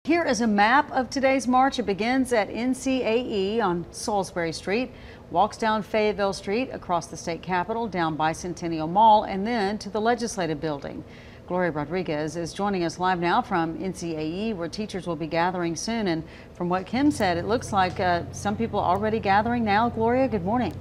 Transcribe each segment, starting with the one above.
Here is a map of today's march. It begins at NCAE on Salisbury Street, walks down Fayetteville Street, across the state capitol, down Bicentennial Mall, and then to the Legislative Building. Gloria Rodriguez is joining us live now from NCAE, where teachers will be gathering soon. And from what Kim said, it looks like some people are already gathering now. Gloria, good morning.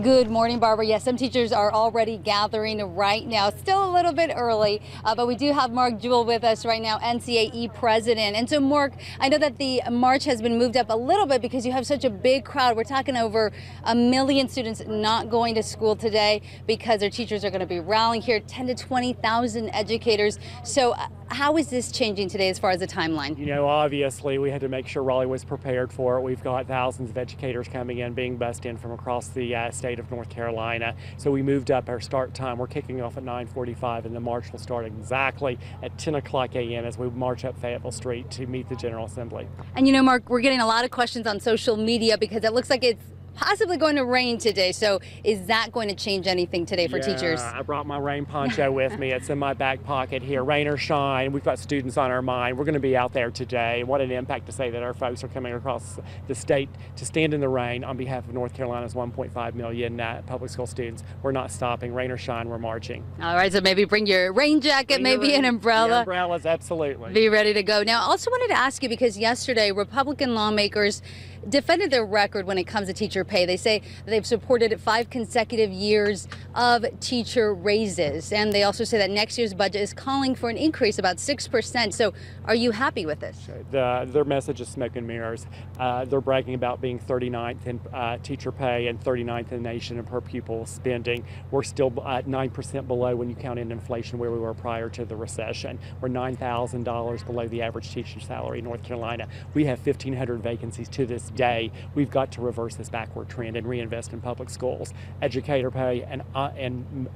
Good morning, Barbara. Yes, some teachers are already gathering right now. Still a little bit early, but we do have Mark Jewell with us right now, NCAE President. And so, Mark, I know that the march has been moved up a little bit because you have such a big crowd. We're talking over 1 million students not going to school today because their teachers are going to be rallying here, 10 to 20,000 educators. So how is this changing today as far as the timeline? You know, obviously, we had to make sure Raleigh was prepared for it. We've got thousands of educators coming in, being bussed in from across the state of North Carolina. So we moved up our start time. We're kicking off at 9:45, and the march will start exactly at 10 o'clock a.m. as we march up Fayetteville Street to meet the General Assembly. And you know, Mark, we're getting a lot of questions on social media because it looks like it's possibly going to rain today. So is that going to change anything today for teachers? I brought my rain poncho with me. It's in my back pocket here. Rain or shine, we've got students on our mind. We're going to be out there today. What an impact to say that our folks are coming across the state to stand in the rain on behalf of North Carolina's 1.5 million public school students. We're not stopping. Rain or shine, we're marching. All right, so maybe bring your rain jacket, maybe an umbrella. The umbrellas, absolutely. Be ready to go. Now, I also wanted to ask you, because yesterday Republican lawmakers defended their record when it comes to teacher pay. They say that they've supported 5 consecutive years of teacher raises, and they also say that next year's budget is calling for an increase about 6%. So are you happy with this? Their message is smoke and mirrors. They're bragging about being 39th in teacher pay and 39th in the nation in per pupil spending. We're still at 9% below when you count in inflation where we were prior to the recession. We're $9,000 below the average teacher salary in North Carolina. We have 1,500 vacancies to this day. We've got to reverse this backward trend and reinvest in public schools, educator pay, and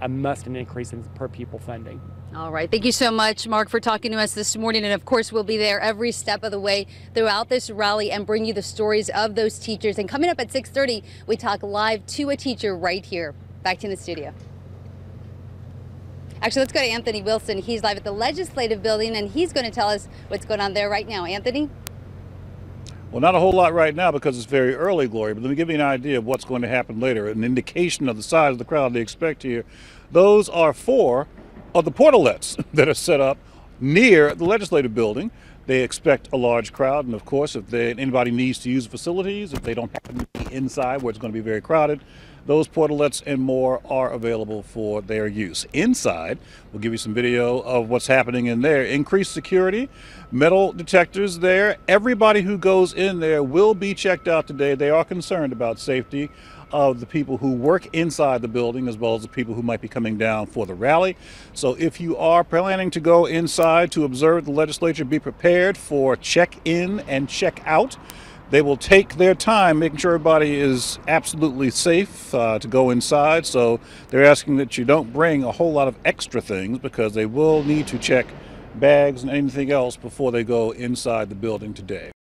a must an increase in per pupil funding. All right. Thank you so much, Mark, for talking to us this morning. And of course, we'll be there every step of the way throughout this rally and bring you the stories of those teachers. And coming up at 6:30, we talk live to a teacher right here. Back to the studio. Actually, let's go to Anthony Wilson. He's live at the Legislative Building, and he's going to tell us what's going on there right now. Anthony? Well, not a whole lot right now because it's very early, Gloria, but let me give you an idea of what's going to happen later, an indication of the size of the crowd they expect here. Those are 4 of the portalets that are set up near the Legislative Building. They expect a large crowd, and of course, if anybody needs to use the facilities, if they don't happen to be inside where it's going to be very crowded, those portalets and more are available for their use. Inside, we'll give you some video of what's happening in there. Increased security, metal detectors there. Everybody who goes in there will be checked out today. They are concerned about safety of the people who work inside the building as well as the people who might be coming down for the rally. So if you are planning to go inside to observe the legislature, be prepared for check-in and check-out. They will take their time making sure everybody is absolutely safe to go inside. So they're asking that you don't bring a whole lot of extra things because they will need to check bags and anything else before they go inside the building today.